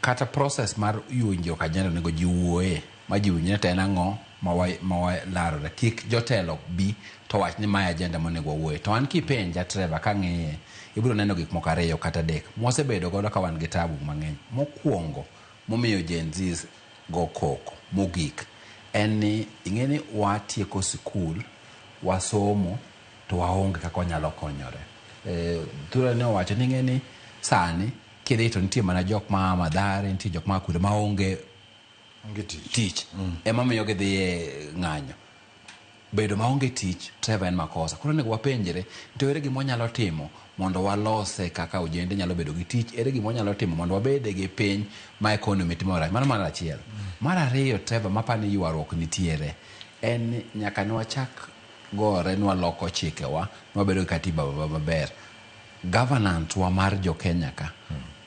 kata process mar winjo kajendo nego jiwuoye ma jiwinjne te nang'o ma larore kik jotelo bi to wach ni maya agenda monego wuoye to an kipenja Trevor kang'iye ibiro neno gik moko ariyo kata adek mosebedo godo ka wan gi tabu mang'eny. Mokwongo momiyo Gen Z go koko mogik en ni ing'eni watieko sikul wasomo to waonge kaka wanyalo konyore. Thura ne owacho ni ng'eni sani kidhi to nitie mana jok ma Mathare, nitie jok ma Akure maonge tich ema miyo gidhi e ng'anyo. Bedo maonge tich Trevor en makosa. Koro nego wapenjre to ere gima wanyalo timo mondo walose kaka ojende nyalo bedo gi tich, ere gima wanyalo timo mondo wabede gi piny ma economy timo rach. Mano mar achiel. Mar ariyo Trevor mapani ywaruok nitiere en nyaka ne wachak gore nwa loko chikewa nwa bedo gi katiba maber. Governance wa mar jo Kenya ka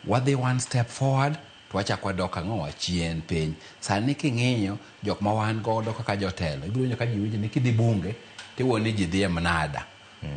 wadhi one step forward to wachak wadok ang'o wachien piny. Sani king'iyo jok ma wan godo kaka jotelo ibiro winjo ka ji winjo ni kidhi bunge tiwuo ni ji dhi e mnada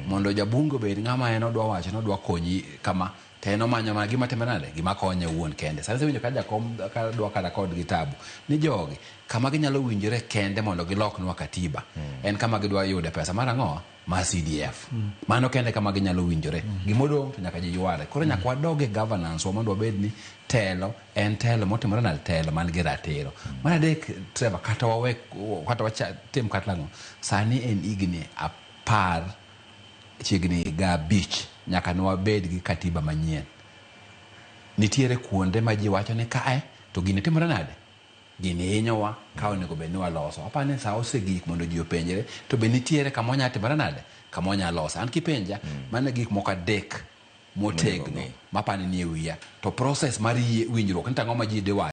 mondo jabunge obed ng'ama en odwa wacho ni odwa konyi kama to en omanyo mana gima timore nade gima konye wuon kende. Sani winjo ka jakom ka dwa kada kod kitabu ni jogi kama ginyalo winjore kende mondo giloknwa katiba en kama gidwa yude pesa mar ang'o ma CDF mano kende kama ginyalo winjore gimodong to nyaka ji yware. Koro nyaka wadoge governance wa mondo wabed ni telo en telo motimore na telo man gi ratiro. Mar adek Trevor kata wawe kata watim kata lang'o sani en igni apar chiegni ga beach nyaka ne wabed gi katiba manyien. Nitiere kuonde ma ji wacho ni kae to gini timore nade gini hinyowa ka onego bed ni waloso. Apani sa osegik mondo ji openjre to be nitiere kama onya timore nade kama onya loso. An kipenja mano gik moko adek motegno mapani ni e wiya to process mar winjruok ni tang'o ma ji